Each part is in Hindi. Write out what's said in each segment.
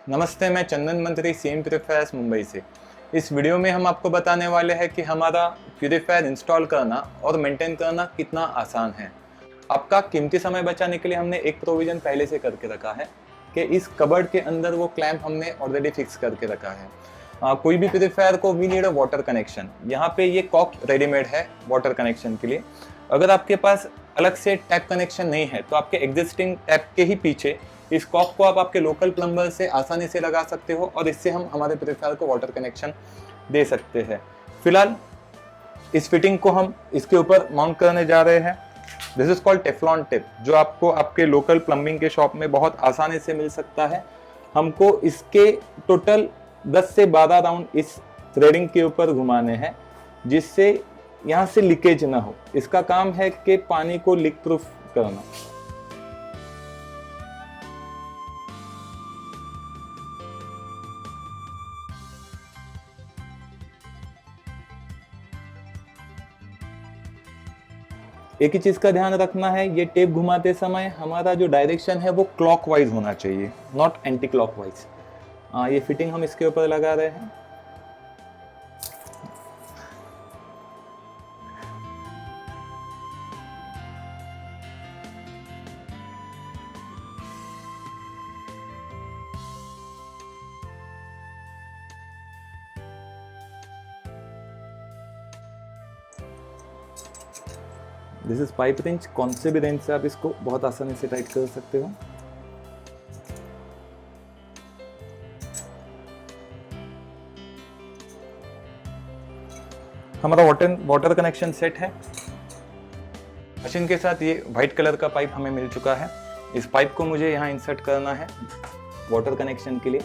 नमस्ते, मैं चंदन मंत्री सीएम प्यूरीफायर्स मुंबई से। इस वीडियो में हम आपको बताने वाले हैं कि हमारा प्यूरीफायर इंस्टॉल करना और मेंटेन करना कितना आसान है। आपका कीमती समय बचाने के लिए हमने एक प्रोविज़न पहले से करके रखा है कि इस कबर्ड के अंदर वो क्लैंप हमने ऑलरेडी फिक्स करके रखा है। कोई भी प्यूरीफायर को we need a water connection. यहाँ पे ये कॉक रेडीमेड है वाटर कनेक्शन के लिए। अगर आपके पास अलग से टैप कनेक्शन नहीं है तो आपके एग्जिस्टिंग टैप के ही पीछे इस कॉक को आप आपके लोकल प्लम्बर से आसानी से लगा सकते हो और इससे हम हमारे प्यूरीफायर को वाटर कनेक्शन दे सकते हैं। फिलहाल इस फिटिंग को हम इसके ऊपर माउंट करने जा रहे हैं। This is called Teflon tip, जो आपको आपके लोकल प्लम्बिंग के शॉप में बहुत आसानी से मिल सकता है। हमको इसके टोटल 10 से 12 राउंड इस थ्रेडिंग के ऊपर घुमाने हैं जिससे यहाँ से लीकेज ना हो। इसका काम है कि पानी को लीक प्रूफ करना। एक ही चीज़ का ध्यान रखना है, ये टेप घुमाते समय हमारा जो डायरेक्शन है वो क्लॉकवाइज होना चाहिए, नॉट एंटी क्लॉकवाइज। ये फिटिंग हम इसके ऊपर लगा रहे हैं। This is pipe range. कौन से भी रेंज से आप इसको बहुत आसानी से टाइट कर सकते हो। हमारा वाटर कनेक्शन सेट है। मशीन के साथ ये व्हाइट कलर का पाइप हमें मिल चुका है। इस पाइप को मुझे यहाँ इंसर्ट करना है वाटर कनेक्शन के लिए।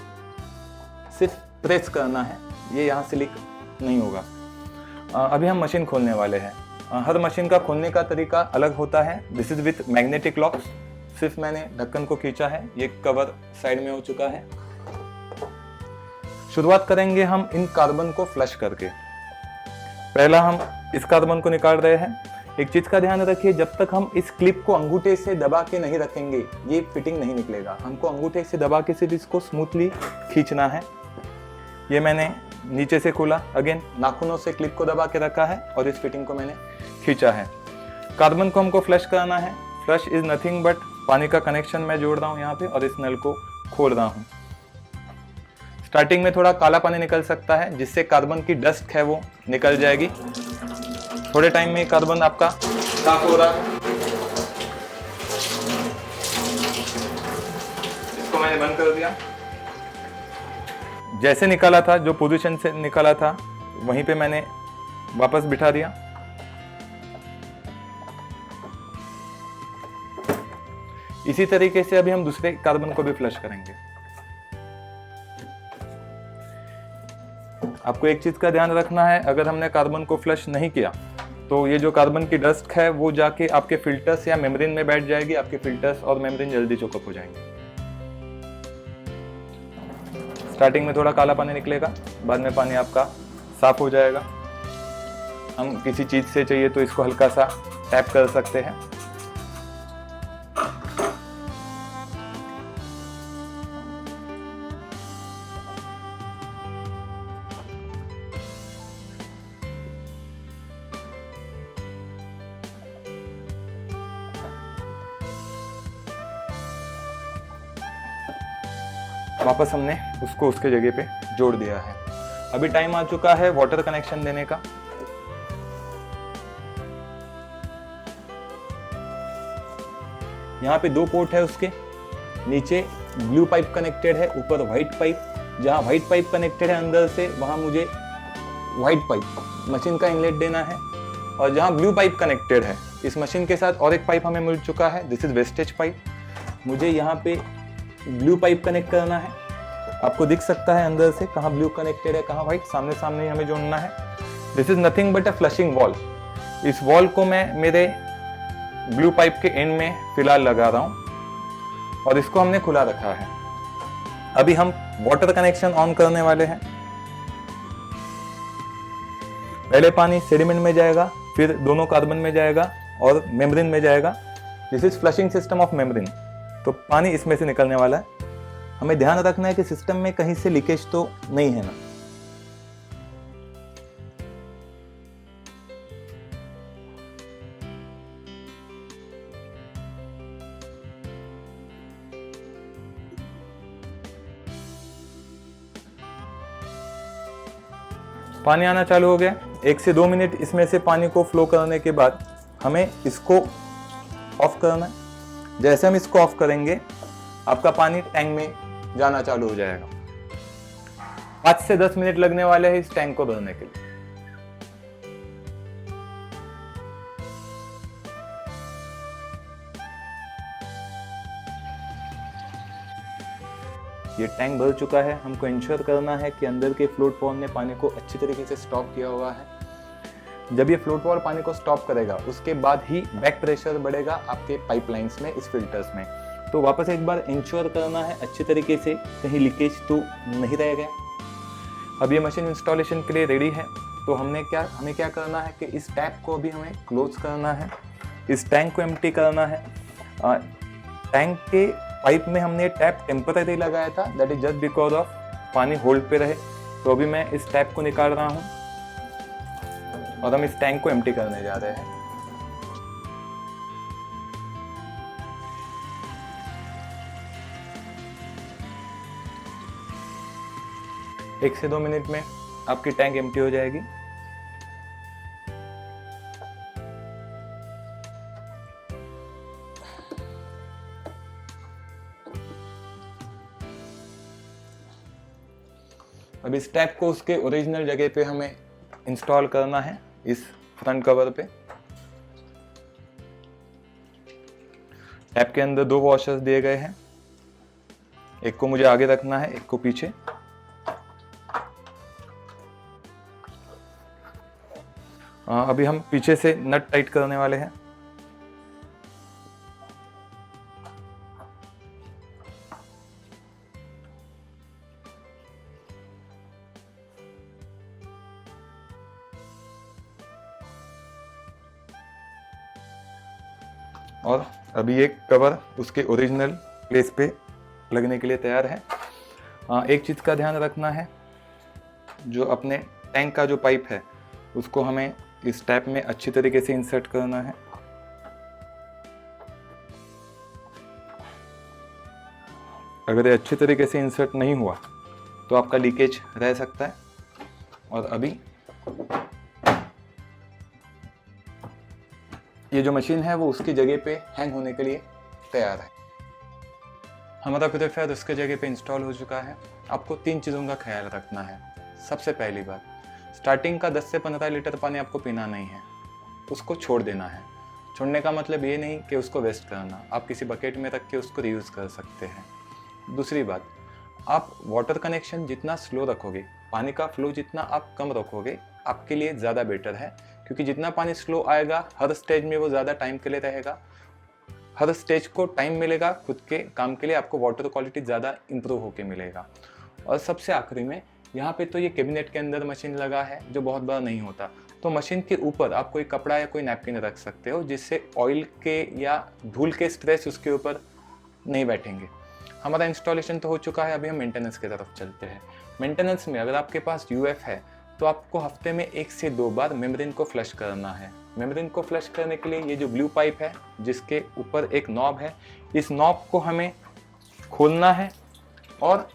सिर्फ प्रेस करना है, ये यहाँ से लीक नहीं होगा। अभी हम मशीन खोलने वाले हैं। हर मशीन का खोलने का तरीका अलग होता है। This is with magnetic lock. सिर्फ मैंने ढक्कन को खींचा है, ये कवर साइड में हो चुका है। शुरुआत करेंगे हम इन कार्बन को फ्लश करके। पहला हम इस कार्बन को निकाल रहे हैं। एक चीज का ध्यान रखिए, जब तक हम इस क्लिप को अंगूठे से दबा के नहीं रखेंगे ये फिटिंग नहीं निकलेगा। हमको अंगूठे से दबा के सिर्फ इसको स्मूथली खींचना है। ये मैंने नीचे से खोला, अगेन नाखूनों से क्लिप को दबा के रखा है और इस फिटिंग को मैंने खींचा है। कार्बन को हमको फ्लश करना है। फ्लश इज नथिंग बट पानी का कनेक्शन मैं जोड़ रहा हूँ यहाँ पे और इस नल को खोल रहा हूँ। स्टार्टिंग में थोड़ा काला पानी निकल सकता है जिससे कार्बन की डस्ट है वो निकल जाएगी। थोड़े टाइम में कार्बन आपका साफ हो रहा है। इसको मैंने बंद कर दिया। जैसे निकाला था, जो पोजीशन से निकाला था वहीं पे मैंने वापस बिठा दिया। इसी तरीके से अभी हम दूसरे कार्बन को भी फ्लश करेंगे। आपको एक चीज का ध्यान रखना है, अगर हमने कार्बन को फ्लश नहीं किया तो ये जो कार्बन की डस्ट है वो जाके आपके फिल्टर्स या मेम्ब्रेन में बैठ जाएगी। आपके फिल्टर्स और मेम्ब्रेन जल्दी चोकअप हो जाएंगे। स्टार्टिंग में थोड़ा काला पानी निकलेगा, बाद में पानी आपका साफ हो जाएगा। हम किसी चीज से चाहिए तो इसको हल्का सा टैप कर सकते हैं। वापस हमने उसको उसके जगह पे जोड़ दिया है। अभी टाइम आ चुका है वाटर कनेक्शन देने का। यहाँ पे 2 पोर्ट है उसके। नीचे ब्लू पाइप कनेक्टेड है, ऊपर व्हाइट पाइप। जहाँ व्हाइट पाइप कनेक्टेड है अंदर से, वहां मुझे व्हाइट पाइप मशीन का इनलेट देना है। और जहाँ ब्लू पाइप कनेक्टेड है, इस मशीन के साथ और एक पाइप हमें मिल चुका है। This is wastage pipe. मुझे यहाँ पे ब्लू पाइप कनेक्ट करना है। आपको दिख सकता है अंदर से कहाँ ब्लू कनेक्टेड है, कहाँ व्हाइट। सामने सामने ही हमें जोड़ना है। This is nothing but a flushing wall. इस वॉल को मैं मेरे ब्लू पाइप के एंड में फिलहाल लगा रहा हूँ और इसको हमने खुला रखा है। अभी हम वाटर कनेक्शन ऑन करने वाले हैं। पहले पानी सेडिमेंट में जाएगा, फिर दोनों कार्बन में जाएगा और मेम्ब्रेन में जाएगा। This is flushing system of membrane. तो पानी इसमें से निकलने वाला है। हमें ध्यान रखना है कि सिस्टम में कहीं से लीकेज तो नहीं है ना। पानी आना चालू हो गया। 1 से 2 मिनट इसमें से पानी को फ्लो करने के बाद हमें इसको ऑफ करना है। जैसे हम इसको ऑफ करेंगे आपका पानी टैंक में जाना चालू हो जाएगा। 5 से 10 मिनट लगने वाले हैं इस टैंक को भरने के लिए। ये टैंक भर चुका है। हमको इंश्योर करना है कि अंदर के फ्लोट वॉल ने पानी को अच्छी तरीके से स्टॉप किया हुआ है। जब ये फ्लोट वॉल पानी को स्टॉप करेगा उसके बाद ही बैक प्रेशर बढ़ेगा आपके पाइपलाइंस में, इस फिल्टर्स में। तो वापस एक बार इंश्योर करना है अच्छी तरीके से, कहीं लीकेज तो नहीं रह गया। अब ये मशीन इंस्टॉलेशन के लिए रेडी है। तो हमें क्या करना है कि इस टैप को अभी हमें क्लोज करना है, इस टैंक को एम्प्टी करना है। टैंक के पाइप में हमने टैप टेम्पररी लगाया था, that is just because of पानी होल्ड पे रहे। तो अभी मैं इस टैप को निकाल रहा हूँ और हम इस टैंक को एम्प्टी करने जा रहे हैं। एक से 2 मिनट में आपकी टैंक एम्प्टी हो जाएगी। अब इस टैप को उसके ओरिजिनल जगह पे हमें इंस्टॉल करना है, इस फ्रंट कवर पे। टैप के अंदर 2 वॉशर्स दिए गए हैं, एक को मुझे आगे रखना है, एक को पीछे। अभी हम पीछे से नट टाइट करने वाले हैं। और अभी ये कवर उसके ओरिजिनल प्लेस पे लगने के लिए तैयार है। एक चीज़ का ध्यान रखना है, जो अपने टैंक का जो पाइप है उसको हमें इस टैप में अच्छी तरीके से इंसर्ट करना है। अगर ये अच्छी तरीके से इंसर्ट नहीं हुआ तो आपका लीकेज रह सकता है। और अभी ये जो मशीन है वो उसकी जगह पे हैंग होने के लिए तैयार है। हमारा प्यूरीफायर उसके जगह पे इंस्टॉल हो चुका है। आपको 3 चीज़ों का ख्याल रखना है। सबसे पहली बात, स्टार्टिंग का 10 से 15 लीटर पानी आपको पीना नहीं है, उसको छोड़ देना है। छोड़ने का मतलब ये नहीं कि उसको वेस्ट करना, आप किसी बकेट में रख के उसको रीयूज़ कर सकते हैं। दूसरी बात, आप वाटर कनेक्शन जितना स्लो रखोगे, पानी का फ्लो जितना आप कम रखोगे, आपके लिए ज़्यादा बेटर है। क्योंकि जितना पानी स्लो आएगा हर स्टेज में वो ज़्यादा टाइम के लिए रहेगा, हर स्टेज को टाइम मिलेगा खुद के काम के लिए, आपको वाटर क्वालिटी ज़्यादा इंप्रूव होके मिलेगा। और सबसे आखिरी में, यहाँ पे तो ये कैबिनेट के अंदर मशीन लगा है जो बहुत बार नहीं होता, तो मशीन के ऊपर आप कोई कपड़ा या कोई नैपकिन रख सकते हो, जिससे ऑयल के या धूल के स्ट्रेस उसके ऊपर नहीं बैठेंगे। हमारा इंस्टॉलेशन तो हो चुका है, अभी हम मेंटेनेंस की तरफ चलते हैं। मेंटेनेंस में अगर आपके पास यूएफ है तो आपको हफ्ते में 1 से 2 बार मेम्ब्रेन को फ्लश करना है। मेम्ब्रेन को फ्लश करने के लिए ये जो ब्लू पाइप है जिसके ऊपर एक नॉब है, इस नॉब को हमें खोलना है और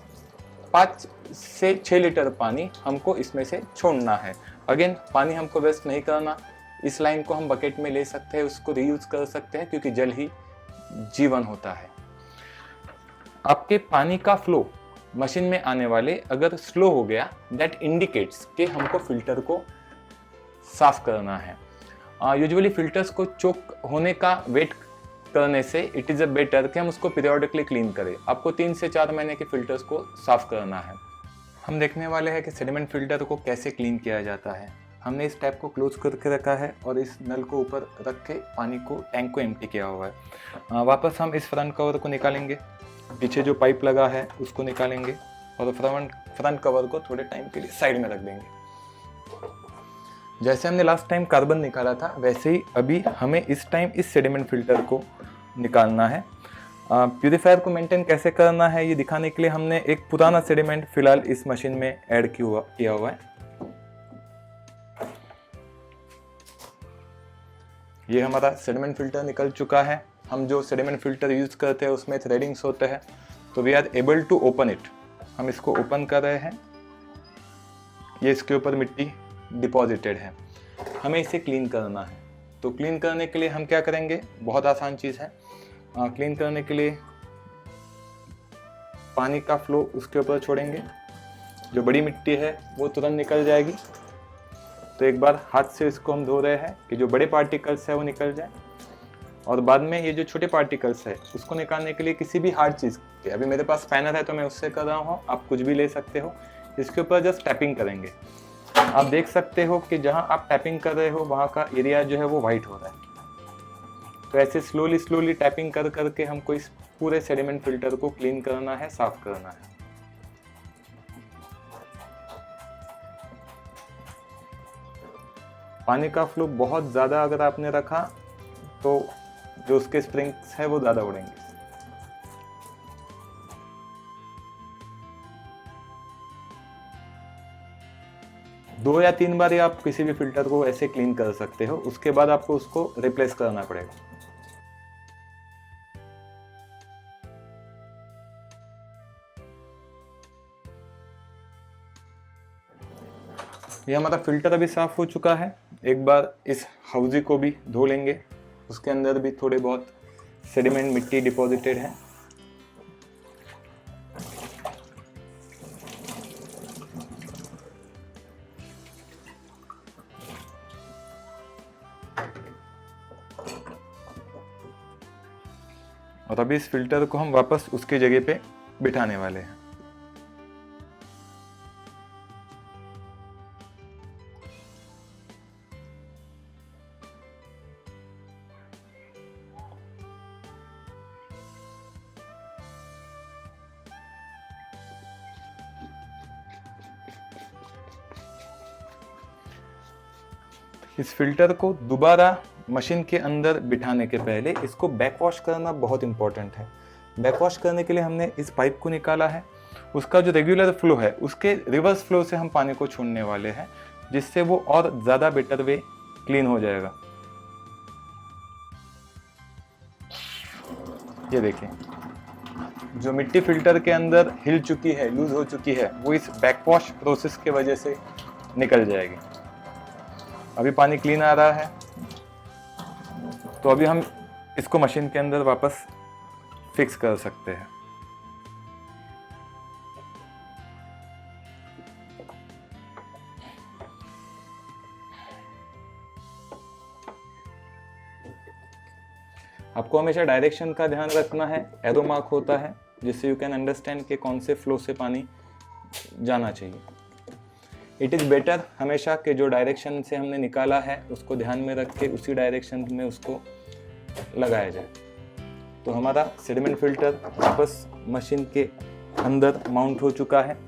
5 से 6 लीटर पानी हमको इसमें से छोड़ना है। अगेन पानी हमको वेस्ट नहीं करना, इस लाइन को हम बकेट में ले सकते हैं, उसको रीयूज कर सकते हैं, क्योंकि जल ही जीवन होता है। आपके पानी का फ्लो मशीन में आने वाले अगर स्लो हो गया, दैट इंडिकेट्स कि हमको फिल्टर को साफ करना है। यूजुअली फिल्टर्स को चोक होने का वेट करने से इट इज़ अ बेटर कि हम उसको पीरियोडिकली क्लीन करें। आपको 3 से 4 महीने के फिल्टर्स को साफ करना है। हम देखने वाले हैं कि सेडिमेंट फिल्टर को कैसे क्लीन किया जाता है। हमने इस टैप को क्लोज करके रखा है और इस नल को ऊपर रख के पानी को टैंक को एम्प्टी किया हुआ है। वापस हम इस फ्रंट कवर को निकालेंगे, पीछे जो पाइप लगा है उसको निकालेंगे और फ्रंट कवर को थोड़े टाइम के लिए साइड में रख देंगे। जैसे हमने लास्ट टाइम कार्बन निकाला था, वैसे ही अभी हमें इस टाइम इस सेडिमेंट फिल्टर को निकालना है। प्यूरीफायर को मेंटेन कैसे करना है ये दिखाने के लिए हमने एक पुराना सेडिमेंट फिलहाल इस मशीन में ऐड किया हुआ है। ये हमारा सेडिमेंट फिल्टर निकल चुका है। हम जो सेडिमेंट फिल्टर यूज करते हैं उसमें थ्रेडिंग्स होते हैं, तो we are able to open it. हम इसको ओपन कर रहे हैं। ये इसके ऊपर मिट्टी डिपॉजिटेड है, हमें इसे क्लीन करना है। तो क्लीन करने के लिए हम क्या करेंगे, बहुत आसान चीज़ है। क्लीन करने के लिए पानी का फ्लो उसके ऊपर छोड़ेंगे, जो बड़ी मिट्टी है वो तुरंत निकल जाएगी। तो एक बार हाथ से इसको हम धो रहे हैं कि जो बड़े पार्टिकल्स है वो निकल जाए, और बाद में ये जो छोटे पार्टिकल्स है उसको निकालने के लिए किसी भी हार्ड चीज़ के, अभी मेरे पास स्पैनर है तो मैं उससे कर रहा हूँ, आप कुछ भी ले सकते हो। इसके ऊपर जस्ट टैपिंग करेंगे। आप देख सकते हो कि जहाँ आप टैपिंग कर रहे हो वहाँ का एरिया जो है वो वाइट हो रहा है। तो ऐसे स्लोली टैपिंग कर करके हमको इस पूरे सेडिमेंट फिल्टर को क्लीन करना है, साफ करना है। पानी का फ्लो बहुत ज़्यादा अगर आपने रखा तो जो उसके स्प्रिंग्स है वो ज़्यादा उड़ेंगे। दो या तीन बार आप किसी भी फिल्टर को ऐसे क्लीन कर सकते हो, उसके बाद आपको उसको रिप्लेस करना पड़ेगा। ये हमारा फिल्टर अभी साफ हो चुका है। एक बार इस हाउजी को भी धो लेंगे, उसके अंदर भी थोड़े बहुत सेडिमेंट मिट्टी डिपॉजिटेड है। और अभी इस फिल्टर को हम वापस उसकी जगह पे बिठाने वाले हैं। इस फिल्टर को दोबारा मशीन के अंदर बिठाने के पहले इसको बैक वॉश करना बहुत इंपॉर्टेंट है। बैक वॉश करने के लिए हमने इस पाइप को निकाला है, उसका जो रेगुलर फ्लो है उसके रिवर्स फ्लो से हम पानी को छोड़ने वाले हैं, जिससे वो और ज़्यादा बेटर वे क्लीन हो जाएगा। ये देखिए, जो मिट्टी फिल्टर के अंदर हिल चुकी है, लूज हो चुकी है, वो इस बैक वॉश प्रोसेस के वजह से निकल जाएगी। अभी पानी क्लीन आ रहा है, तो अभी हम इसको मशीन के अंदर वापस फिक्स कर सकते हैं। आपको हमेशा डायरेक्शन का ध्यान रखना है। एरो मार्क होता है जिससे यू कैन अंडरस्टैंड कि कौन से फ्लो से पानी जाना चाहिए। इट इज़ बेटर हमेशा कि जो डायरेक्शन से हमने निकाला है उसको ध्यान में रख के उसी डायरेक्शन में उसको लगाया जाए। तो हमारा सेडिमेंट फिल्टर वापस मशीन के अंदर माउंट हो चुका है।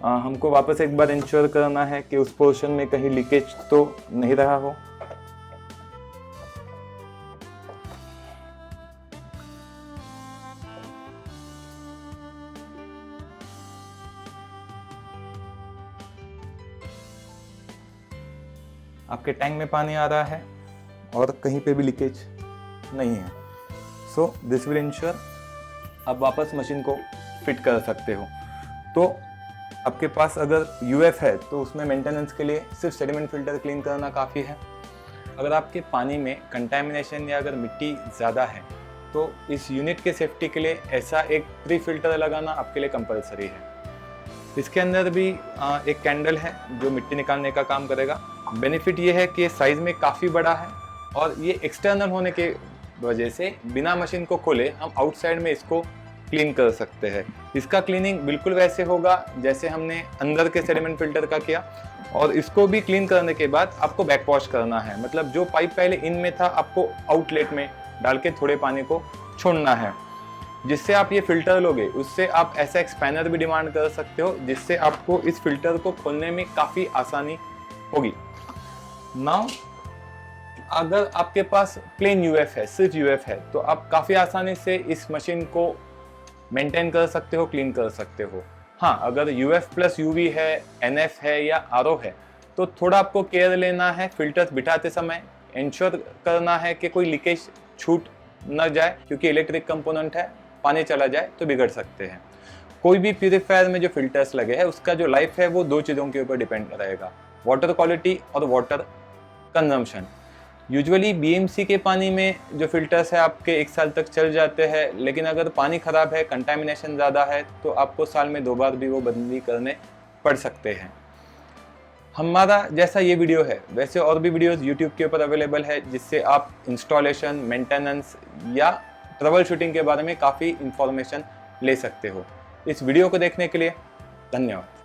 हमको वापस एक बार इंश्योर करना है कि उस पोर्शन में कहीं लीकेज तो नहीं रहा हो। आपके टैंक में पानी आ रहा है और कहीं पे भी लीकेज नहीं है, सो दिस विल इंश्योर आप वापस मशीन को फिट कर सकते हो। तो आपके पास अगर यूएफ है तो उसमें मेंटेनेंस के लिए सिर्फ सेडिमेंट फिल्टर क्लीन करना काफ़ी है। अगर आपके पानी में कंटेमिनेशन या अगर मिट्टी ज़्यादा है तो इस यूनिट के सेफ्टी के लिए ऐसा एक प्री फिल्टर लगाना आपके लिए कंपलसरी है। इसके अंदर भी एक कैंडल है जो मिट्टी निकालने का काम करेगा। बेनिफिट ये है कि ये साइज़ में काफ़ी बड़ा है और ये एक्सटर्नल होने के वजह से बिना मशीन को खोले हम आउटसाइड में इसको क्लीन कर सकते हैं। इसका क्लीनिंग बिल्कुल वैसे होगा जैसे हमने अंदर के सेडिमेंट फिल्टर का किया, और इसको भी क्लीन करने के बाद आपको बैक वॉश करना है। मतलब जो पाइप पहले इन में था आपको आउटलेट में डाल के थोड़े पानी को छोड़ना है। जिससे आप ये फिल्टर लोगे उससे आप ऐसा एक स्पैनर भी डिमांड कर सकते हो जिससे आपको इस फिल्टर को खोलने में काफ़ी आसानी होगी। नाउ अगर आपके पास प्लेन यूएफ है, सिर्फ यूएफ है, तो आप काफ़ी आसानी से इस मशीन को मेंटेन कर सकते हो, क्लीन कर सकते हो। हाँ, अगर यूएफ प्लस यूवी है, एनएफ है या आरओ है, तो थोड़ा आपको केयर लेना है फिल्टर्स बिठाते समय। इंश्योर करना है कि कोई लीकेज छूट न जाए, क्योंकि इलेक्ट्रिक कंपोनेंट है, पानी चला जाए तो बिगड़ सकते हैं। कोई भी प्यूरीफायर में जो फिल्टर्स लगे हैं उसका जो लाइफ है वो 2 चीज़ों के ऊपर डिपेंड रहेगा, वाटर क्वालिटी और वाटर कंजम्पशन। यूजुअली बीएमसी के पानी में जो फिल्टर्स है आपके 1 साल तक चल जाते हैं, लेकिन अगर पानी ख़राब है, कंटामिनेशन ज़्यादा है, तो आपको साल में 2 बार भी वो बदली करने पड़ सकते हैं। हमारा जैसा ये वीडियो है वैसे और भी वीडियोस यूट्यूब के ऊपर अवेलेबल है, जिससे आप इंस्टॉलेशन, मेंटेनेंस या ट्रबल शूटिंग के बारे में काफ़ी इंफॉर्मेशन ले सकते हो। इस वीडियो को देखने के लिए धन्यवाद।